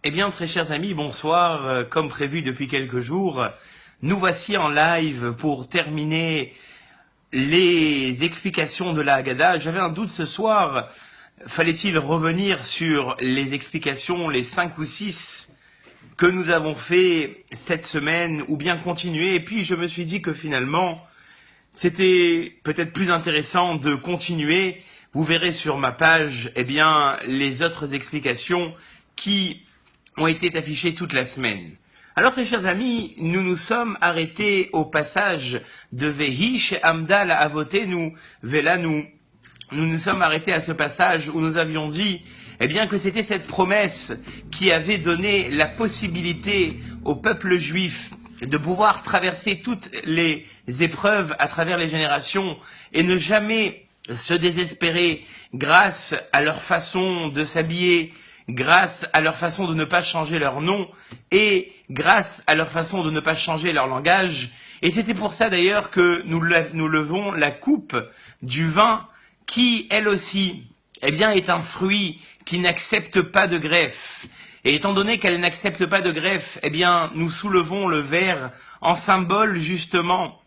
Eh bien, très chers amis, bonsoir. Comme prévu depuis quelques jours, nous voici en live pour terminer les explications de la Haggadah. J'avais un doute ce soir. Fallait-il revenir sur les explications, les 5 ou 6 que nous avons fait cette semaine, ou bien continuer? Et puis, je me suis dit que finalement, c'était peut-être plus intéressant de continuer. Vous verrez sur ma page, eh bien, les autres explications qui ont été affichées toute la semaine. Alors, très chers amis, nous nous sommes arrêtés au passage de Vehi chez Amdal à Avotenu, Velanu. Nous nous sommes arrêtés à ce passage où nous avions dit, eh bien, que c'était cette promesse qui avait donné la possibilité au peuple juif de pouvoir traverser toutes les épreuves à travers les générations et ne jamais se désespérer grâce à leur façon de s'habiller, grâce à leur façon de ne pas changer leur nom et grâce à leur façon de ne pas changer leur langage. Et c'était pour ça d'ailleurs que nous levons la coupe du vin qui, elle aussi, eh bien, est un fruit qui n'accepte pas de greffe. Et étant donné qu'elle n'accepte pas de greffe, eh bien, nous soulevons le verre en symbole, justement,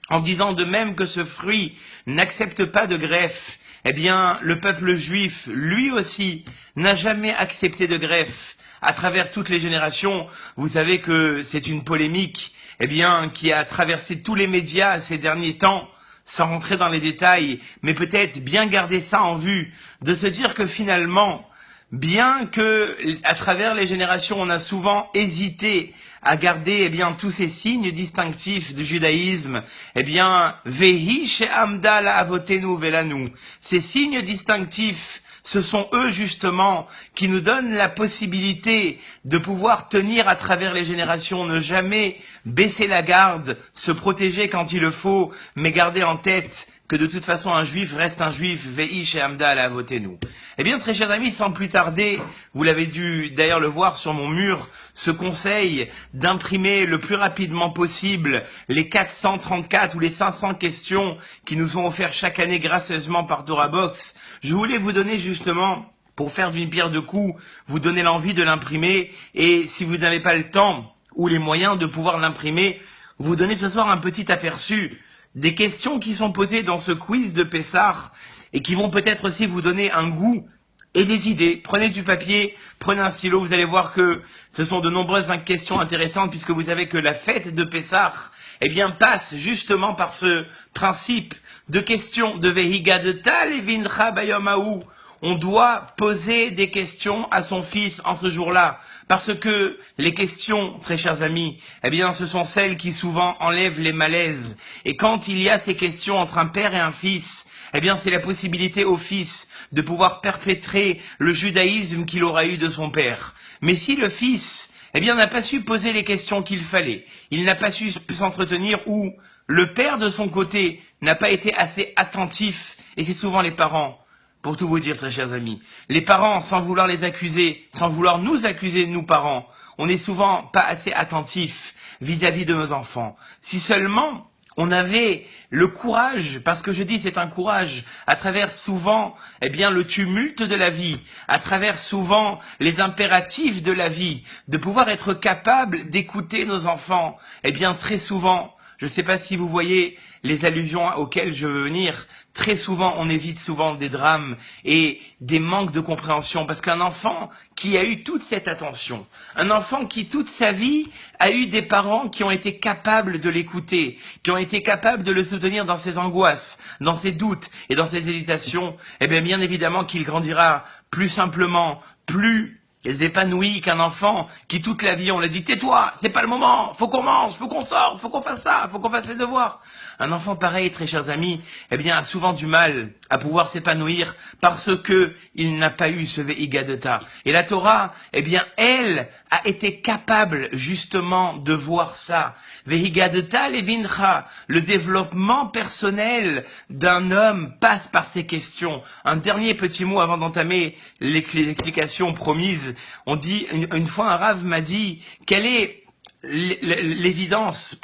en disant de même que ce fruit n'accepte pas de greffe, eh bien, le peuple juif, lui aussi, n'a jamais accepté de greffe. À travers toutes les générations, vous savez que c'est une polémique, eh bien, qui a traversé tous les médias ces derniers temps, sans rentrer dans les détails, mais peut-être bien garder ça en vue, de se dire que finalement, bien que à travers les générations, on a souvent hésité à garder, eh bien, tous ces signes distinctifs du judaïsme, eh bien, Vehi she'amda la'avotenu velanu, ces signes distinctifs, ce sont eux justement qui nous donnent la possibilité de pouvoir tenir à travers les générations, ne jamais baisser la garde, se protéger quand il le faut, mais garder en tête que de toute façon un juif reste un juif, Vehi she'amda la'avotenu. Eh bien, très chers amis, sans plus tarder, vous l'avez dû d'ailleurs le voir sur mon mur, ce conseil d'imprimer le plus rapidement possible les 434 ou les 500 questions qui nous sont offertes chaque année gracieusement par TorahBox. Je voulais vous donner justement, pour faire d'une pierre deux coups, vous donner l'envie de l'imprimer, et si vous n'avez pas le temps ou les moyens de pouvoir l'imprimer, vous donner ce soir un petit aperçu des questions qui sont posées dans ce quiz de Pessah et qui vont peut-être aussi vous donner un goût et des idées. Prenez du papier, prenez un stylo, vous allez voir que ce sont de nombreuses questions intéressantes puisque vous savez que la fête de Pessah, eh bien, passe justement par ce principe de questions de Vehigadeta levincha bayomahu. On doit poser des questions à son fils en ce jour-là. Parce que les questions, très chers amis, eh bien, ce sont celles qui souvent enlèvent les malaises. Et quand il y a ces questions entre un père et un fils, eh bien, c'est la possibilité au fils de pouvoir perpétrer le judaïsme qu'il aura eu de son père. Mais si le fils, eh bien, n'a pas su poser les questions qu'il fallait, il n'a pas su s'entretenir ou le père de son côté n'a pas été assez attentif, et c'est souvent les parents. Pour tout vous dire, très chers amis, les parents, sans vouloir les accuser, sans vouloir nous accuser, nous parents, on n'est souvent pas assez attentifs vis-à-vis de nos enfants. Si seulement on avait le courage, parce que je dis c'est un courage, à travers souvent, eh bien, le tumulte de la vie, à travers souvent les impératifs de la vie, de pouvoir être capable d'écouter nos enfants, eh bien, très souvent, je ne sais pas si vous voyez les allusions auxquelles je veux venir. Très souvent, on évite souvent des drames et des manques de compréhension parce qu'un enfant qui a eu toute cette attention, un enfant qui toute sa vie a eu des parents qui ont été capables de l'écouter, qui ont été capables de le soutenir dans ses angoisses, dans ses doutes et dans ses hésitations, eh bien évidemment qu'il grandira plus simplement, plus épanoui qu'un enfant qui toute la vie on lui dit tais-toi, c'est pas le moment, faut qu'on mange, faut qu'on sorte, faut qu'on fasse ça, faut qu'on fasse ses devoirs. Un enfant pareil, très chers amis, eh bien a souvent du mal à pouvoir s'épanouir parce que il n'a pas eu ce Vehigadeta. Et la Torah, eh bien elle a été capable justement de voir ça. Vehigadeta levincha, le développement personnel d'un homme passe par ces questions. Un dernier petit mot avant d'entamer les explications promises. On dit, une fois un rave m'a dit, quelle est l'évidence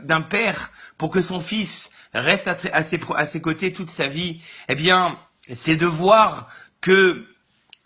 d'un père pour que son fils reste à ses côtés toute sa vie? Eh bien, c'est de voir que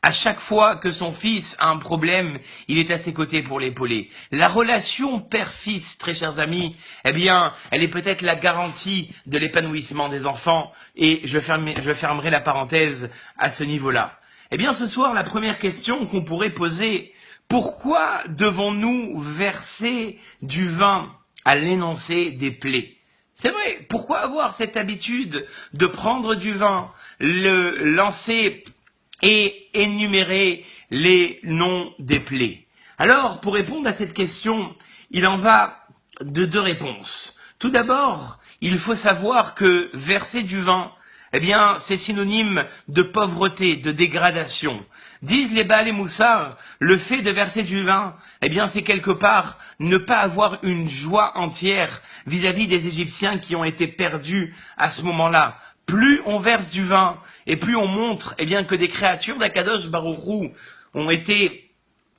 À chaque fois que son fils a un problème, il est à ses côtés pour l'épauler. La relation père-fils, très chers amis, eh bien, elle est peut-être la garantie de l'épanouissement des enfants, et je fermerai la parenthèse à ce niveau-là. Eh bien, ce soir, la première question qu'on pourrait poser, pourquoi devons-nous verser du vin à l'énoncé des plaies? C'est vrai, pourquoi avoir cette habitude de prendre du vin, le lancer et énumérer les noms des plaies? Alors, pour répondre à cette question, il en va de deux réponses. Tout d'abord, il faut savoir que verser du vin, eh bien, c'est synonyme de pauvreté, de dégradation. Disent les Baal et Moussar, le fait de verser du vin, eh bien, c'est quelque part ne pas avoir une joie entière vis-à-vis des Égyptiens qui ont été perdus à ce moment-là. Plus on verse du vin et plus on montre, eh bien, que des créatures d'Akadosh Baruch Hu ont été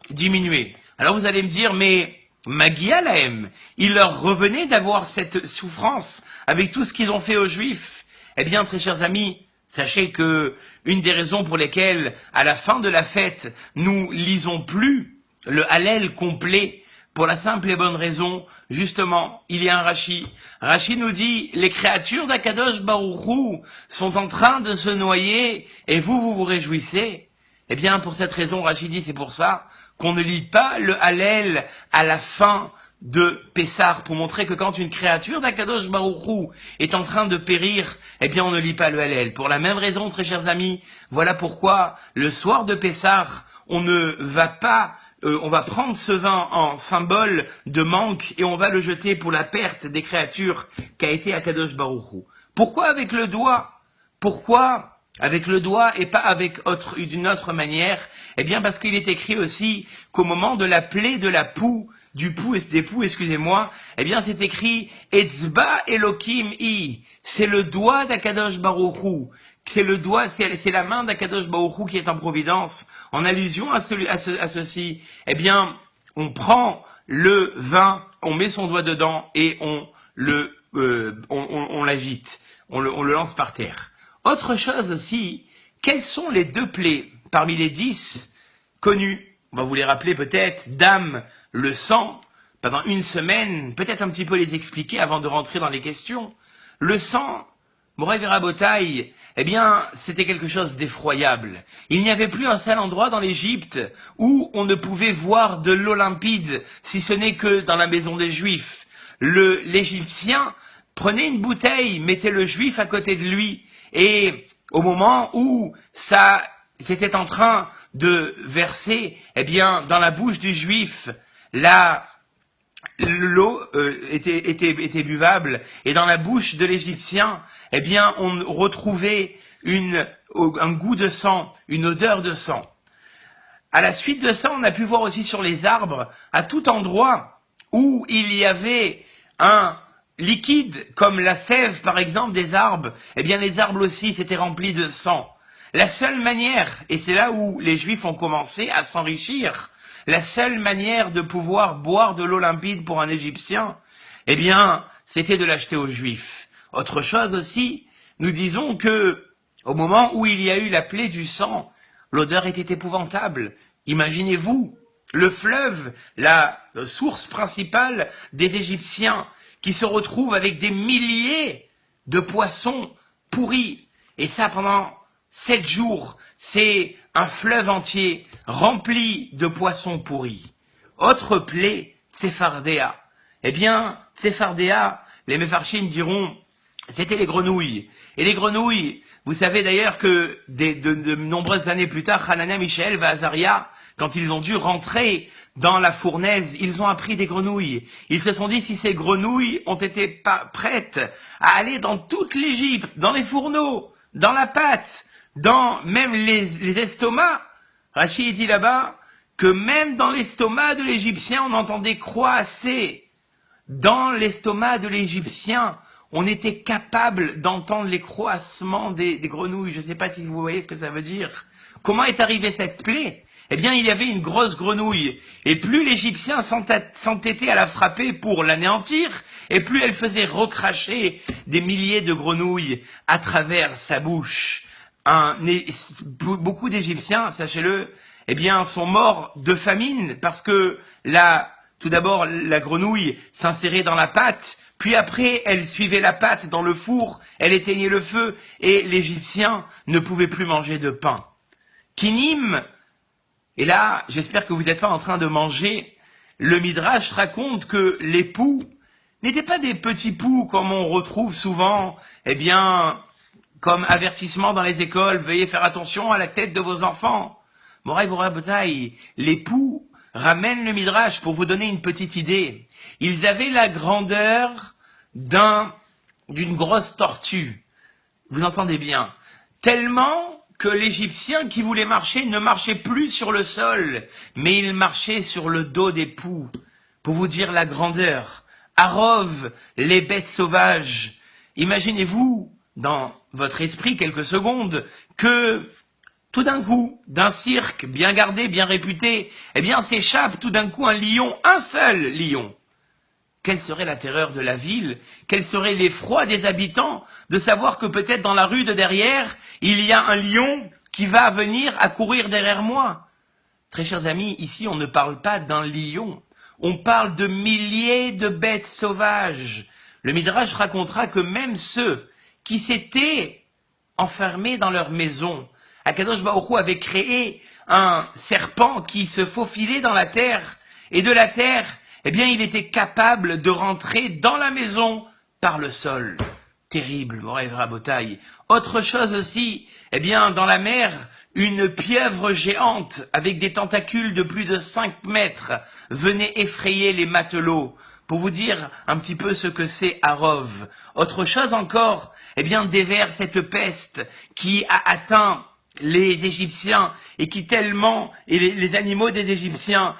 diminuées. Alors vous allez me dire, mais Magia Lahem, il leur revenait d'avoir cette souffrance avec tout ce qu'ils ont fait aux Juifs. Eh bien, très chers amis, sachez que une des raisons pour lesquelles, à la fin de la fête, nous lisons plus le Hallel complet, pour la simple et bonne raison, justement, il y a un Rashi. Rashi nous dit, les créatures d'Akadosh Baruch Hu sont en train de se noyer, et vous vous réjouissez. Eh bien, pour cette raison, Rashi dit, c'est pour ça qu'on ne lit pas le Hallel à la fin de Pessah, pour montrer que quand une créature d'Akadosh Baruch Hu est en train de périr, eh bien, on ne lit pas le Hallel. Pour la même raison, très chers amis, voilà pourquoi, le soir de Pessah, on ne va pas on va prendre ce vin en symbole de manque et on va le jeter pour la perte des créatures qu'a été Akadosh Baruch Hu. Pourquoi avec le doigt? Pourquoi avec le doigt et pas avec d'une autre manière? Eh bien parce qu'il est écrit aussi qu'au moment de la plaie de la poux, des poux, excusez-moi, eh bien c'est écrit Etzba Elokim I, c'est le doigt d'Akadosh Baruch Hu. C'est le doigt, c'est la main d'Akadosh Baruch Hu qui est en providence. En allusion à ceci, eh bien, on prend le vin, on met son doigt dedans et on l'agite, on le lance par terre. Autre chose aussi, quelles sont les deux plaies parmi les 10 connues? On va vous les rappeler peut-être. Dame, le sang, pendant une semaine, peut-être un petit peu les expliquer avant de rentrer dans les questions. Le sang, Moraï Verabotaï, eh bien, c'était quelque chose d'effroyable. Il n'y avait plus un seul endroit dans l'Égypte où on ne pouvait voir de l'eau limpide, si ce n'est que dans la maison des Juifs. L'Égyptien prenait une bouteille, mettait le Juif à côté de lui, et au moment où c'était en train de verser, eh bien, dans la bouche du Juif, l'eau était buvable, et dans la bouche de l'Égyptien, eh bien, on retrouvait un goût de sang, une odeur de sang. À la suite de ça, on a pu voir aussi sur les arbres, à tout endroit où il y avait un liquide, comme la sève par exemple des arbres, eh bien les arbres aussi s'étaient remplis de sang. La seule manière, et c'est là où les Juifs ont commencé à s'enrichir, la seule manière de pouvoir boire de l'eau limpide pour un Égyptien, eh bien, c'était de l'acheter aux Juifs. Autre chose aussi, nous disons que, au moment où il y a eu la plaie du sang, l'odeur était épouvantable. Imaginez-vous, le fleuve, la source principale des Égyptiens, qui se retrouve avec des milliers de poissons pourris. Et ça pendant 7 jours, c'est un fleuve entier rempli de poissons pourris. Autre plaie, Tsefardéa. Eh bien, Tsefardéa, les Mefarchim diront, c'était les grenouilles. Et les grenouilles, vous savez d'ailleurs que de nombreuses années plus tard, Hanania, Michel, Azaria, quand ils ont dû rentrer dans la fournaise, ils ont appris des grenouilles. Ils se sont dit, si ces grenouilles ont été prêtes à aller dans toute l'Égypte, dans les fourneaux, dans la pâte, dans même les estomacs, Rachid dit là-bas que même dans l'estomac de l'Égyptien, on entendait croasser. Dans l'estomac de l'Égyptien, on était capable d'entendre les croassements des grenouilles. Je ne sais pas si vous voyez ce que ça veut dire. Comment est arrivée cette plaie? Eh bien, il y avait une grosse grenouille. Et plus l'Égyptien s'entêtait à la frapper pour l'anéantir, et plus elle faisait recracher des milliers de grenouilles à travers sa bouche. beaucoup d'Égyptiens, sachez-le, eh bien, sont morts de famine parce que tout d'abord, la grenouille s'insérait dans la pâte, puis après, elle suivait la pâte dans le four, elle éteignait le feu, et l'Égyptien ne pouvait plus manger de pain. Kinim, et là, j'espère que vous n'êtes pas en train de manger, le Midrash raconte que les poux n'étaient pas des petits poux comme on retrouve souvent, eh bien, comme avertissement dans les écoles, veuillez faire attention à la tête de vos enfants. Moraï Vorabotaï, les poux ramènent le Midrash pour vous donner une petite idée. Ils avaient la grandeur d'une grosse tortue. Vous entendez bien. Tellement que l'Égyptien qui voulait marcher ne marchait plus sur le sol, mais il marchait sur le dos des poux. Pour vous dire la grandeur. Arov, les bêtes sauvages. Imaginez-vous, dans votre esprit, quelques secondes, que tout d'un coup, d'un cirque bien gardé, bien réputé, eh bien s'échappe tout d'un coup un lion, un seul lion. Quelle serait la terreur de la ville? Quel serait l'effroi des habitants de savoir que peut-être dans la rue de derrière, il y a un lion qui va venir accourir derrière moi? Très chers amis, ici on ne parle pas d'un lion, on parle de milliers de bêtes sauvages. Le Midrash racontera que même ceux qui s'étaient enfermés dans leur maison, Akadosh Baruch Hu avait créé un serpent qui se faufilait dans la terre, et de la terre, eh bien, il était capable de rentrer dans la maison par le sol. Terrible, Moraï Rabotaï. Autre chose aussi, eh bien, dans la mer, une pieuvre géante avec des tentacules de plus de 5 mètres venait effrayer les matelots. Pour vous dire un petit peu ce que c'est Arov. Autre chose encore, eh bien, déverse cette peste qui a atteint les Égyptiens et qui tellement, et les animaux des Égyptiens,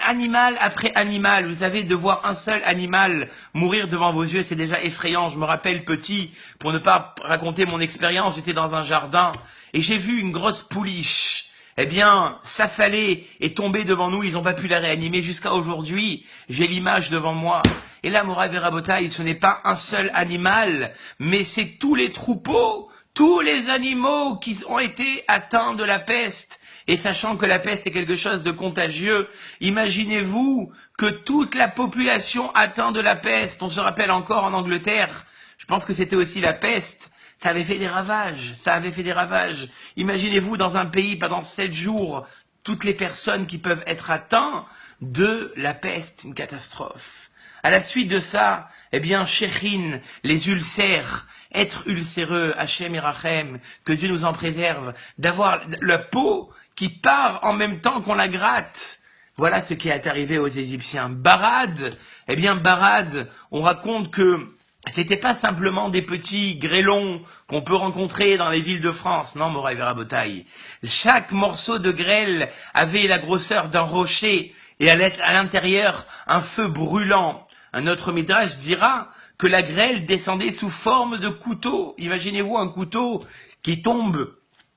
animal après animal, vous savez, de voir un seul animal mourir devant vos yeux, c'est déjà effrayant. Je me rappelle petit, pour ne pas raconter mon expérience, j'étais dans un jardin et j'ai vu une grosse pouliche. Eh bien, s'affaler et tomber devant nous, ils n'ont pas pu la réanimer jusqu'à aujourd'hui. J'ai l'image devant moi. Et là, Moraï Verabotaï, ce n'est pas un seul animal, mais c'est tous les troupeaux, tous les animaux qui ont été atteints de la peste. Et sachant que la peste est quelque chose de contagieux, imaginez-vous que toute la population atteinte de la peste, on se rappelle encore en Angleterre, je pense que c'était aussi la peste, ça avait fait des ravages, ça avait fait des ravages. Imaginez-vous dans un pays pendant 7 jours, toutes les personnes qui peuvent être atteintes de la peste, une catastrophe. À la suite de ça, eh bien, Shechin, les ulcères, être ulcéreux, Hachem Irachem, que Dieu nous en préserve, d'avoir la peau qui part en même temps qu'on la gratte. Voilà ce qui est arrivé aux Égyptiens. Barad, eh bien, Barad, on raconte que c'était pas simplement des petits grêlons qu'on peut rencontrer dans les villes de France, non, Moraï Verabotaï. Chaque morceau de grêle avait la grosseur d'un rocher et à l'intérieur un feu brûlant. Un autre midrash dira que la grêle descendait sous forme de couteau. Imaginez-vous un couteau qui tombe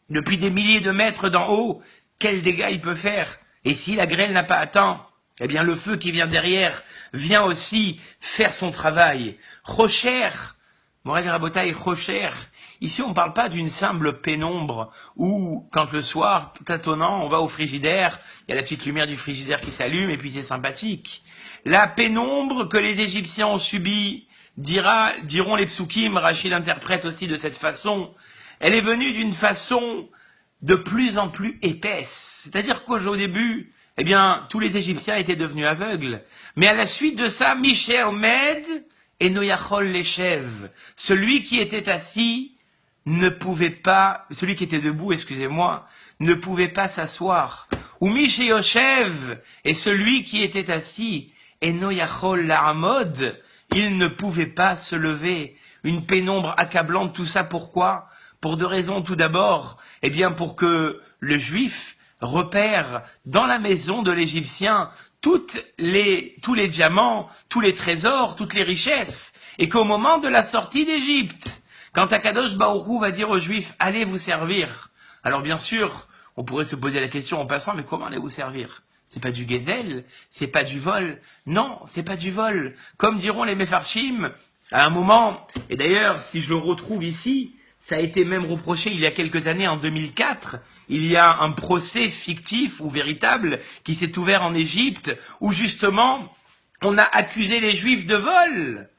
depuis des milliers de mètres d'en haut. Quels dégâts il peut faire? Et si la grêle n'a pas atteint, eh bien le feu qui vient derrière vient aussi faire son travail. Rocher, Moraï Rabotaï, Rocher. Ici, on ne parle pas d'une simple pénombre où, quand le soir, tâtonnant, on va au frigidaire, il y a la petite lumière du frigidaire qui s'allume et puis c'est sympathique. La pénombre que les Égyptiens ont subie, diront les psukim, Rachid l'interprète aussi de cette façon, elle est venue d'une façon de plus en plus épaisse. C'est-à-dire qu'au début, eh bien, tous les Égyptiens étaient devenus aveugles. Mais à la suite de ça, Michel Omed et Noyachol Leshev, celui qui était assis, celui qui était debout, excusez-moi, ne pouvait pas s'asseoir. Ou Michel Yoshev et celui qui était assis, et Noyachol Lahamod, il ne pouvait pas se lever. Une pénombre accablante, tout ça pourquoi? Pour 2 raisons. Tout d'abord, eh bien pour que le juif repère dans la maison de l'Égyptien tous les diamants, tous les trésors, toutes les richesses, et qu'au moment de la sortie d'Égypte, quand Akadosh Baruch Hu va dire aux Juifs, allez vous servir. Alors bien sûr, on pourrait se poser la question en passant, mais comment allez vous servir? C'est pas du gazelle, c'est pas du vol. Non, c'est pas du vol. Comme diront les Mefarshim, à un moment, et d'ailleurs, si je le retrouve ici, Ça a été même reproché il y a quelques années, en 2004. Il y a un procès fictif ou véritable qui s'est ouvert en Égypte où justement on a accusé les Juifs de vol.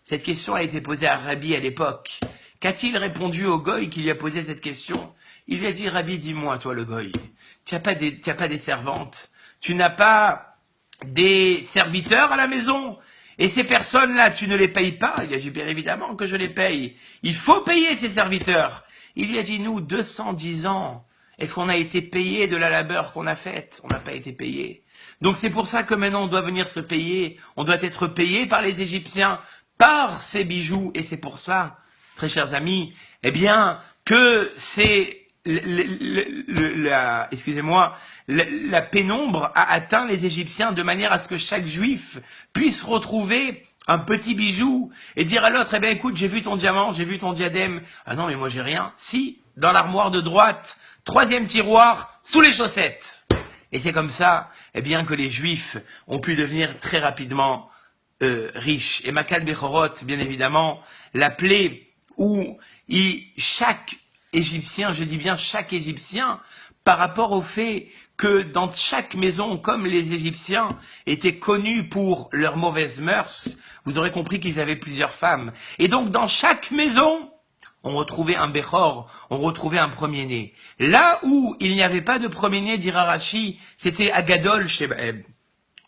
Cette question a été posée à Rabbi à l'époque. Qu'a-t-il répondu au goy qui lui a posé cette question? Il lui a dit, Rabbi, dis-moi, toi le goy, tu n'as pas des servantes, tu n'as pas des serviteurs à la maison, et ces personnes-là, tu ne les payes pas? Il a dit, bien évidemment que je les paye. Il faut payer ces serviteurs. Il lui a dit, nous, 210 ans, est-ce qu'on a été payé de la labeur qu'on a faite? On n'a pas été payé. Donc c'est pour ça que maintenant on doit venir se payer, on doit être payé par les Égyptiens, par ces bijoux, et c'est pour ça, très chers amis, eh bien, que c'est la pénombre a atteint les Égyptiens de manière à ce que chaque Juif puisse retrouver un petit bijou et dire à l'autre, eh bien écoute, j'ai vu ton diamant, j'ai vu ton diadème. Ah non, mais moi j'ai rien. Si, dans l'armoire de droite, 3e tiroir, sous les chaussettes. Et c'est comme ça, eh bien, que les Juifs ont pu devenir très rapidement riches. Et Makal Bechorot, bien évidemment, l'appelait où chaque Égyptien, je dis bien chaque Égyptien, par rapport au fait que dans chaque maison, comme les Égyptiens étaient connus pour leurs mauvaises mœurs, vous aurez compris qu'ils avaient plusieurs femmes. Et donc dans chaque maison, on retrouvait un Bechor, on retrouvait un premier-né. Là où il n'y avait pas de premier-né, dira Rashi, c'était Agadol Sheba'eb.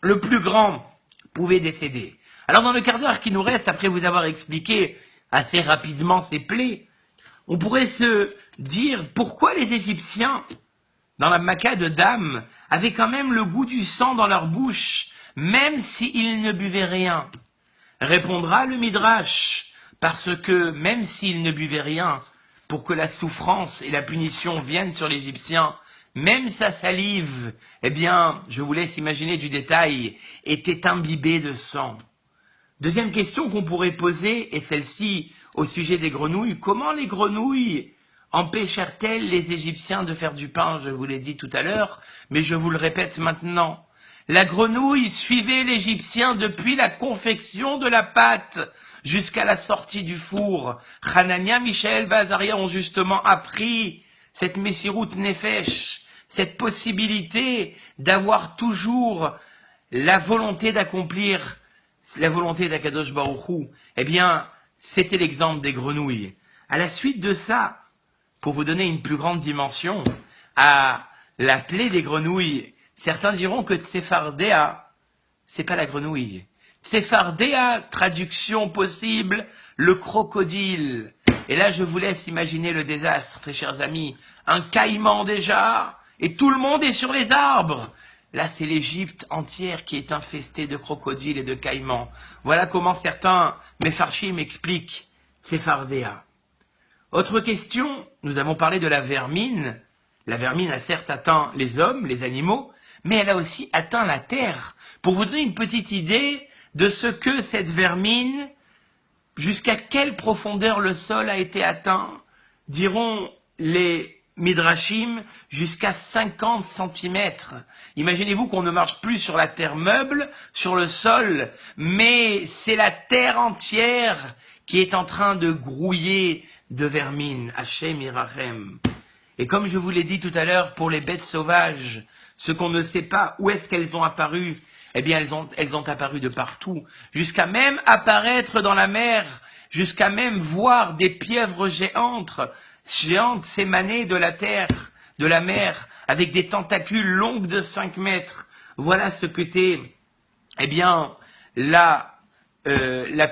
Le plus grand pouvait décéder. Alors dans le quart d'heure qui nous reste, après vous avoir expliqué assez rapidement ces plaies, on pourrait se dire pourquoi les Égyptiens, dans la Maca de Dam, avaient quand même le goût du sang dans leur bouche, même s'ils ne buvaient rien. Répondra le Midrash, parce que même s'ils ne buvaient rien, pour que la souffrance et la punition viennent sur l'Égyptien, même sa salive, eh bien, je vous laisse imaginer du détail, était imbibée de sang. Deuxième question qu'on pourrait poser est celle-ci au sujet des grenouilles. Comment les grenouilles empêchèrent-elles les Égyptiens de faire du pain? Je vous l'ai dit tout à l'heure, mais je vous le répète maintenant. La grenouille suivait l'Égyptien depuis la confection de la pâte jusqu'à la sortie du four. Hanania, Michaël, Azaria ont justement appris cette Messirut Nefesh, cette possibilité d'avoir toujours la volonté d'accomplir la volonté d'Akadosh Baruch Hu. Eh bien, c'était l'exemple des grenouilles. À la suite de ça, pour vous donner une plus grande dimension à la plaie des grenouilles, certains diront que Tsefardéa, c'est pas la grenouille. Tsefardéa, traduction possible, le crocodile. Et là, je vous laisse imaginer le désastre, très chers amis. Un caïman déjà, et tout le monde est sur les arbres. Là, c'est l'Égypte entière qui est infestée de crocodiles et de caïmans. Voilà comment certains Mefarshim expliquent Tsefardéa. Autre question, nous avons parlé de la vermine. La vermine a certes atteint les hommes, les animaux, mais elle a aussi atteint la terre. Pour vous donner une petite idée de ce que cette vermine, jusqu'à quelle profondeur le sol a été atteint, diront les Midrashim, jusqu'à 50 cm. Imaginez-vous qu'on ne marche plus sur la terre meuble, sur le sol, mais c'est la terre entière qui est en train de grouiller de vermine. Hachem Irachem. Et comme je vous l'ai dit tout à l'heure, pour les bêtes sauvages, ce qu'on ne sait pas où est-ce qu'elles ont apparu, eh bien elles ont apparu de partout, jusqu'à même apparaître dans la mer, jusqu'à même voir des pieuvres géantes s'émaner de la terre, de la mer, avec des tentacules longues de 5 mètres. Voilà ce que t'est, eh bien, la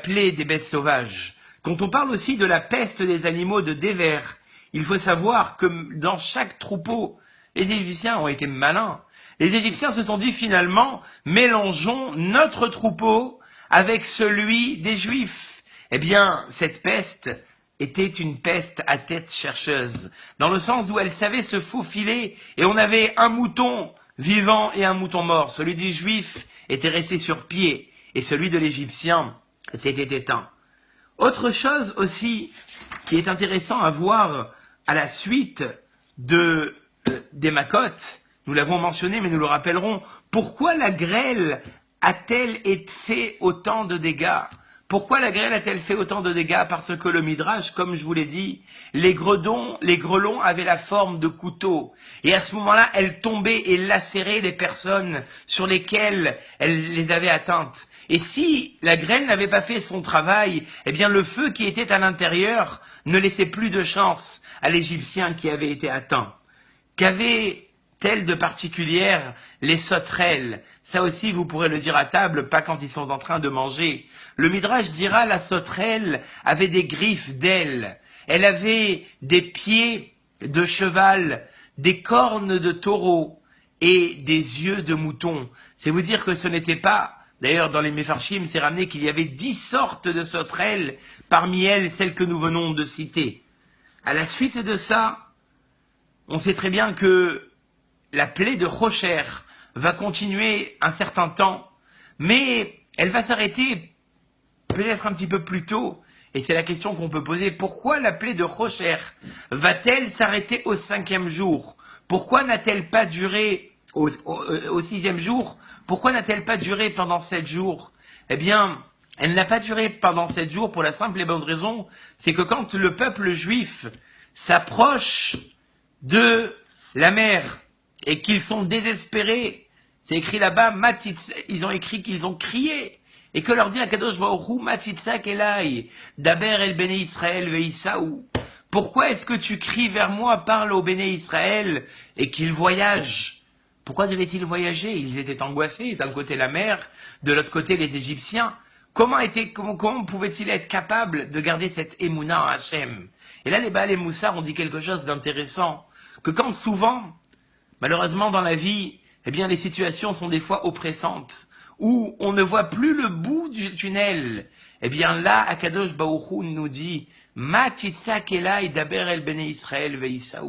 plaie des bêtes sauvages. Quand on parle aussi de la peste des animaux de dévers, il faut savoir que dans chaque troupeau, les Égyptiens ont été malins. Les Égyptiens se sont dit finalement, mélangeons notre troupeau avec celui des Juifs. Eh bien, cette peste était une peste à tête chercheuse, dans le sens où elle savait se faufiler, et on avait un mouton vivant et un mouton mort. Celui des Juifs était resté sur pied, et celui de l'Égyptien s'était éteint. Autre chose aussi qui est intéressant à voir à la suite des Macotes, nous l'avons mentionné mais nous le rappellerons, pourquoi la grêle a-t-elle fait autant de dégâts? Pourquoi la grêle a-t-elle fait autant de dégâts? Parce que le Midrash, comme je vous l'ai dit, les grelons avaient la forme de couteaux. Et à ce moment-là, elles tombaient et lacéraient les personnes sur lesquelles elles les avaient atteintes. Et si la grêle n'avait pas fait son travail, eh bien le feu qui était à l'intérieur ne laissait plus de chance à l'Égyptien qui avait été atteint. Qu'avaient-elles de particulière les sauterelles? Ça aussi, vous pourrez le dire à table, pas quand ils sont en train de manger. Le Midrash dira, la sauterelle avait des griffes d'ailes. Elle avait des pieds de cheval, des cornes de taureau et des yeux de mouton. C'est vous dire que ce n'était pas... D'ailleurs, dans les Mefarshim, c'est ramené qu'il y avait 10 sortes de sauterelles, parmi elles, celles que nous venons de citer. À la suite de ça, on sait très bien que la plaie de Rocher va continuer un certain temps, mais elle va s'arrêter peut-être un petit peu plus tôt. Et c'est la question qu'on peut poser. Pourquoi la plaie de Rocher va-t-elle s'arrêter au 5e jour? Pourquoi n'a-t-elle pas duré au 6e jour? Pourquoi n'a-t-elle pas duré pendant 7 jours? Eh bien, elle n'a pas duré pendant 7 jours pour la simple et bonne raison, c'est que quand le peuple juif s'approche de la mer et qu'ils sont désespérés, c'est écrit là-bas, ils ont écrit qu'ils ont crié, et que leur dit Akadosh Baruch Hu, Matitzak Elai, Daber el Bene Israël Veisaou. Pourquoi est-ce que tu cries vers moi, parle au Béné Israël, et qu'ils voyagent? Pourquoi devaient-ils voyager? Ils étaient angoissés, d'un côté la mer, de l'autre côté les Égyptiens. Comment pouvaient-ils être capables de garder cette émouna en Hachem? Et là, les Baal et Moussar ont dit quelque chose d'intéressant, que quand souvent, malheureusement dans la vie, eh bien les situations sont des fois oppressantes, où on ne voit plus le bout du tunnel, eh bien là, Akadosh Baruch Hu nous dit, Ma titzak elai daber el bene Israël veisaou.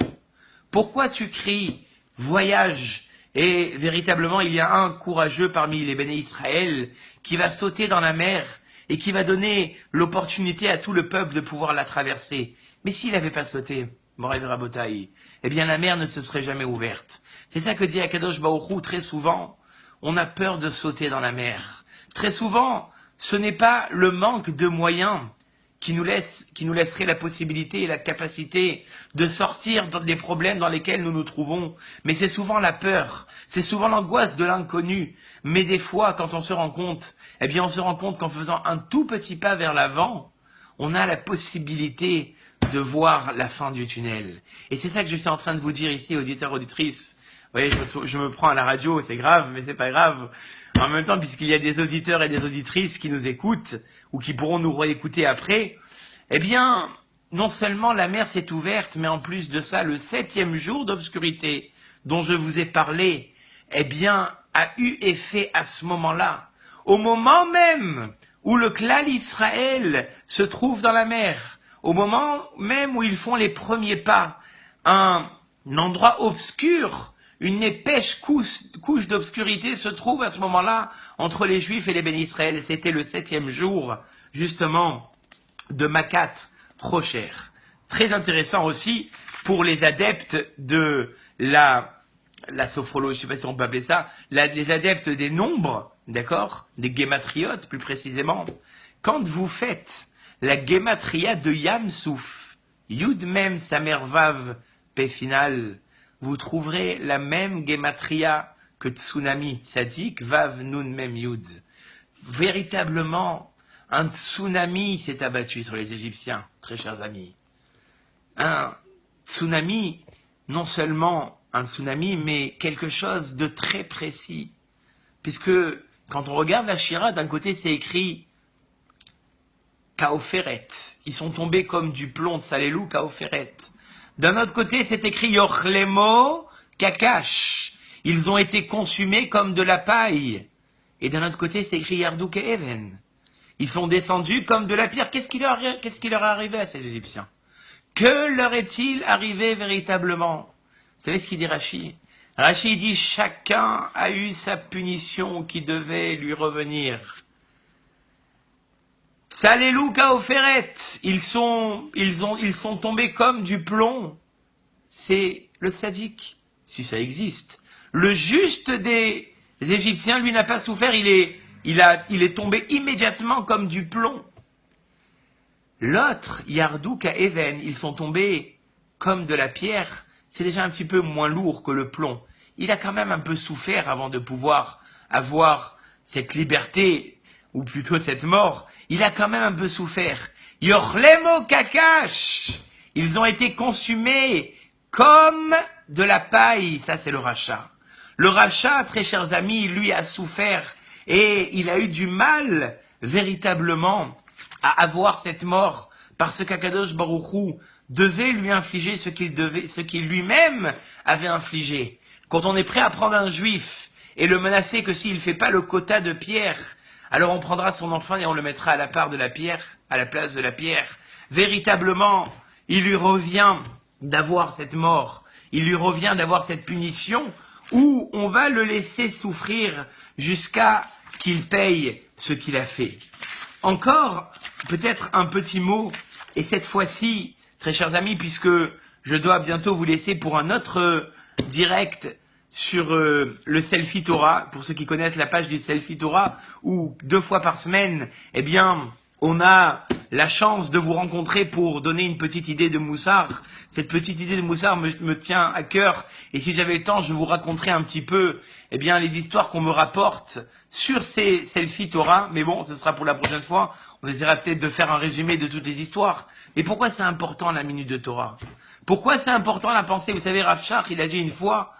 Pourquoi tu cries, voyage? Et véritablement, il y a un courageux parmi les béné Israël qui va sauter dans la mer et qui va donner l'opportunité à tout le peuple de pouvoir la traverser. Mais s'il n'avait pas sauté, Moraï Rabotaï, eh bien la mer ne se serait jamais ouverte. C'est ça que dit Akadosh Baruch Hu très souvent. On a peur de sauter dans la mer. Très souvent, ce n'est pas le manque de moyens qui nous laisserait la possibilité et la capacité de sortir des problèmes dans lesquels nous nous trouvons. Mais c'est souvent la peur, c'est souvent l'angoisse de l'inconnu. Mais des fois, quand on se rend compte, eh bien on se rend compte qu'en faisant un tout petit pas vers l'avant, on a la possibilité de voir la fin du tunnel. Et c'est ça que je suis en train de vous dire ici, auditeurs, auditrices. Vous voyez, je me prends à la radio, c'est grave, mais c'est pas grave. En même temps, puisqu'il y a des auditeurs et des auditrices qui nous écoutent, ou qui pourront nous réécouter après, eh bien, non seulement la mer s'est ouverte, mais en plus de ça, le 7e jour d'obscurité dont je vous ai parlé, eh bien, a eu effet à ce moment-là. Au moment même où le Klal Israël se trouve dans la mer, au moment même où ils font les premiers pas, un endroit obscur, une épaisse couche d'obscurité se trouve à ce moment-là entre les Juifs et les béné Israël. C'était le 7e jour, justement, de Makat Rocher. Très intéressant aussi pour les adeptes de la sophrologie, je ne sais pas si on peut appeler ça, les adeptes des nombres, d'accord, des gématriotes plus précisément. Quand vous faites la gématria de Yam-Souf, Yud Mem Samer Vav P final, vous trouverez la même gématria que Tsunami, Tzadik, Vav Nun Mem Yud. Véritablement, un tsunami s'est abattu sur les Égyptiens, très chers amis. Un tsunami, non seulement un tsunami, mais quelque chose de très précis. Puisque, quand on regarde la Shira, d'un côté c'est écrit Kaoferet. Ils sont tombés comme du plomb de Salelou, Kaoferet. D'un autre côté, c'est écrit Yochlemo Kakash. Ils ont été consumés comme de la paille. Et d'un autre côté, c'est écrit Yardou Even. Ils sont descendus comme de la pierre. Qu'est-ce qui leur est arrivé à ces Égyptiens? Que leur est-il arrivé véritablement? Vous savez ce qu'il dit Rashi? Rashi dit, chacun a eu sa punition qui devait lui revenir. Salelou Kaoferet, ils sont tombés comme du plomb. C'est le sadique, si ça existe. Le juste des Égyptiens, lui, n'a pas souffert, il est tombé immédiatement comme du plomb. L'autre, Yardouk à Even, ils sont tombés comme de la pierre. C'est déjà un petit peu moins lourd que le plomb. Il a quand même un peu souffert avant de pouvoir avoir cette liberté, ou plutôt cette mort. Il a quand même un peu souffert. Yorlemo Kakash, ils ont été consumés comme de la paille. Ça, c'est le rachat. Le rachat, très chers amis, lui a souffert et il a eu du mal véritablement à avoir cette mort parce qu'Akadosh Baruch Hu devait lui infliger ce qu'il lui-même avait infligé. Quand on est prêt à prendre un juif et le menacer que s'il ne fait pas le quota de pierre, alors on prendra son enfant et on le mettra à la part de la pierre, à la place de la pierre. Véritablement, il lui revient d'avoir cette mort, il lui revient d'avoir cette punition où on va le laisser souffrir jusqu'à qu'il paye ce qu'il a fait. Encore, peut-être un petit mot, et cette fois-ci, très chers amis, puisque je dois bientôt vous laisser pour un autre direct sur le Selfie Torah, pour ceux qui connaissent la page du Selfie Torah, où 2 fois par semaine, eh bien, on a la chance de vous rencontrer pour donner une petite idée de Moussard. Cette petite idée de Moussard me tient à cœur, et si j'avais le temps, je vous raconterai un petit peu, eh bien, les histoires qu'on me rapporte sur ces Selfie Torah, mais bon, ce sera pour la prochaine fois. On essaiera peut-être de faire un résumé de toutes les histoires. Mais pourquoi c'est important la minute de Torah? Pourquoi c'est important la pensée? Vous savez, Rav Shach, il a dit une fois,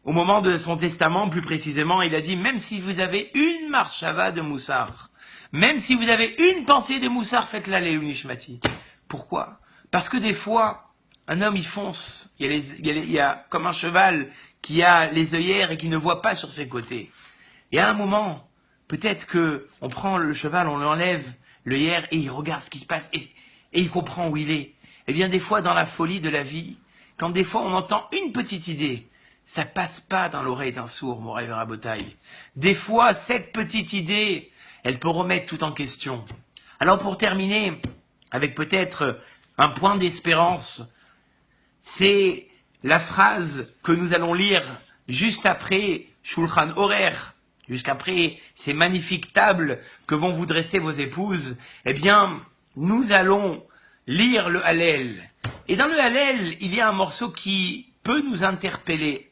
au moment de son testament, plus précisément, il a dit, même si vous avez une marshava de Moussard, même si vous avez une pensée de Moussard, faites-la les Nishmati. Pourquoi? Parce que des fois, un homme, il fonce. Il y a comme un cheval qui a les œillères et qui ne voit pas sur ses côtés. Et à un moment, peut-être que on prend le cheval, on l'enlève, l'œillère, et il regarde ce qui se passe, et il comprend où il est. Eh bien, des fois, dans la folie de la vie, quand des fois on entend une petite idée, ça passe pas dans l'oreille d'un sourd, Moraï Rabotaï. Des fois, cette petite idée, elle peut remettre tout en question. Alors, pour terminer, avec peut-être un point d'espérance, c'est la phrase que nous allons lire juste après Shulchan Orer, jusqu'après ces magnifiques tables que vont vous dresser vos épouses. Eh bien, nous allons lire le Hallel. Et dans le Hallel, il y a un morceau qui peut nous interpeller.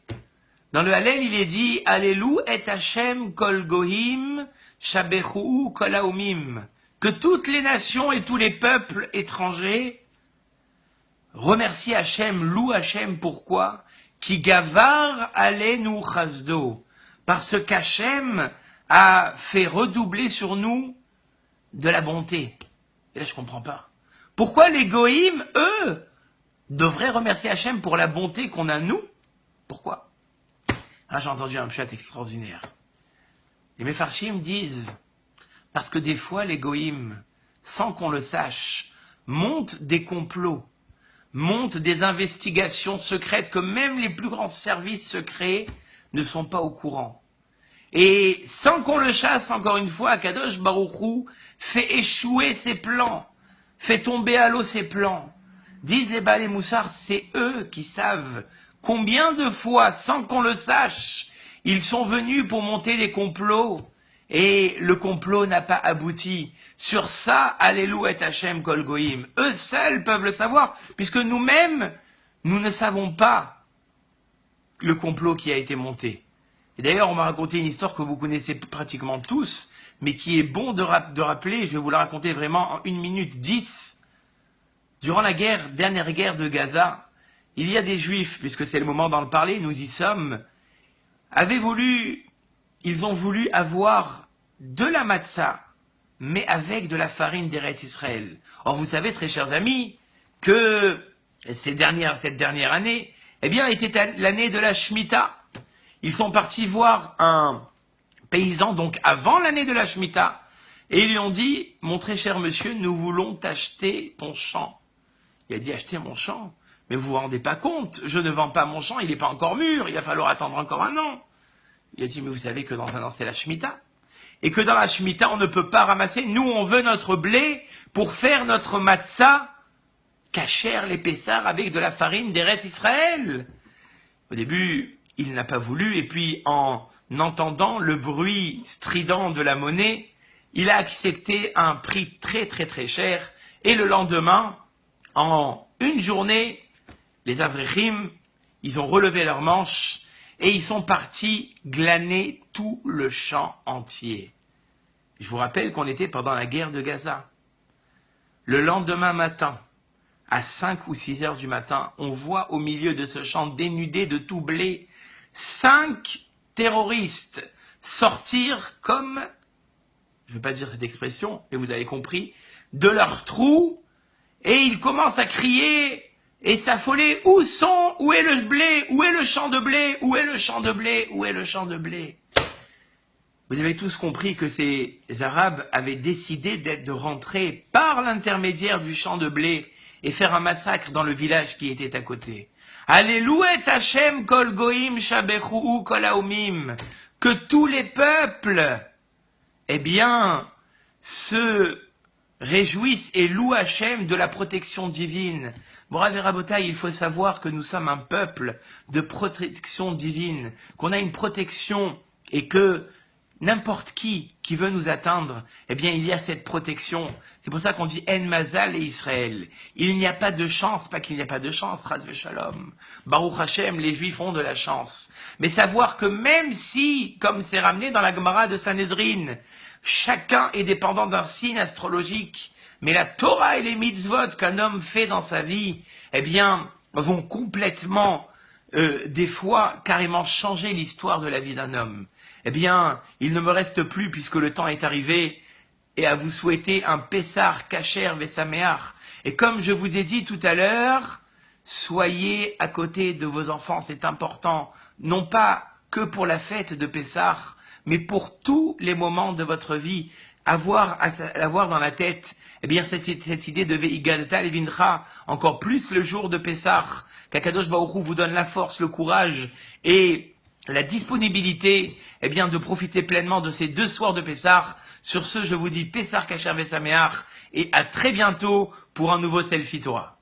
Dans le Hallel, il est dit « Allélu et Hashem kol gohim, shabechu kol haomim » que toutes les nations et tous les peuples étrangers remercient Hashem, louent Hashem. Pourquoi? Ki gavar alenu chasdo. Parce qu'Hachem a fait redoubler sur nous de la bonté. Et là, je ne comprends pas. Pourquoi les goïms, eux, devraient remercier Hachem pour la bonté qu'on a nous? Pourquoi? Là, j'ai entendu un pshat extraordinaire. Les Mefarshim disent, parce que des fois, les goïms, sans qu'on le sache, montent des complots, montent des investigations secrètes que même les plus grands services secrets ne sont pas au courant. Et sans qu'on le chasse, encore une fois, Akadosh Baruch Hu fait échouer ses plans, fait tomber à l'eau ses plans. Disent les Baal et Moussard, c'est eux qui savent combien de fois, sans qu'on le sache, ils sont venus pour monter des complots et le complot n'a pas abouti. Sur ça, Allélu et Hashem kol goïm. Eux seuls peuvent le savoir, puisque nous-mêmes, nous ne savons pas le complot qui a été monté. Et d'ailleurs, on m'a raconté une histoire que vous connaissez pratiquement tous, mais qui est bon de rappeler. Je vais vous la raconter vraiment en 1 minute 10. Durant la dernière guerre de Gaza, il y a des Juifs, puisque c'est le moment d'en parler, nous y sommes, ils ont voulu avoir de la matzah, mais avec de la farine d'Eretz Israël. Or, vous savez, très chers amis, que cette dernière année, eh bien, était l'année de la Shemitah. Ils sont partis voir un paysan, donc avant l'année de la Shemitah, et ils lui ont dit, mon très cher monsieur, nous voulons t'acheter ton champ. Il a dit, acheter mon champ? Mais vous vous rendez pas compte, je ne vends pas mon champ, il n'est pas encore mûr, il va falloir attendre encore 1 an. Il a dit, mais vous savez que dans 1 an, c'est la Shemitah. Et que dans la Shemitah, on ne peut pas ramasser. Nous, on veut notre blé pour faire notre matzah, cachère les Pessars avec de la farine d'Eretz Israël. Au début, il n'a pas voulu, et puis en entendant le bruit strident de la monnaie, il a accepté un prix très très très cher, Et le lendemain, en une journée, les Avrechim, ils ont relevé leurs manches et ils sont partis glaner tout le champ entier. Je vous rappelle qu'on était pendant la guerre de Gaza. Le lendemain matin, à 5 ou 6 heures du matin, on voit au milieu de ce champ dénudé de tout blé 5 terroristes sortir comme, je ne vais pas dire cette expression, mais vous avez compris, de leur trou, et ils commencent à crier et s'affoler. Où est le blé? Où est le champ de blé? Où est le champ de blé? Où est le champ de blé? Vous avez tous compris que ces Arabes avaient décidé de rentrer par l'intermédiaire du champ de blé et faire un massacre dans le village qui était à côté. Alléluia Hashem kol goim shabechu kol haomim. Que tous les peuples, eh bien, se réjouissent et louent Hashem de la protection divine. Morav et Rabotai, il faut savoir que nous sommes un peuple de protection divine, qu'on a une protection et que n'importe qui veut nous atteindre, eh bien il y a cette protection. C'est pour ça qu'on dit En Mazal et Israël. Il n'y a pas de chance, pas qu'il n'y a pas de chance, Radve Shalom. Baruch Hashem, les Juifs ont de la chance. Mais savoir que même si, comme c'est ramené dans la Gemara de Sanhedrin, chacun est dépendant d'un signe astrologique, mais la Torah et les mitzvot qu'un homme fait dans sa vie, eh bien, vont complètement, des fois, carrément changer l'histoire de la vie d'un homme. Eh bien, il ne me reste plus, puisque le temps est arrivé, et à vous souhaiter un Pessar Kacher Vesameach. Et comme je vous ai dit tout à l'heure, soyez à côté de vos enfants, c'est important, non pas que pour la fête de Pessar, mais pour tous les moments de votre vie, avoir dans la tête, eh bien, cette idée de Veigadta Levincha, encore plus le jour de Pessar, qu'Akadosh Baruch Hu vous donne la force, le courage et la disponibilité, eh bien, de profiter pleinement de ces 2 soirs de Pessar. Sur ce, je vous dis Pessar Kacher Vesameach et à très bientôt pour un nouveau Selfie Torah.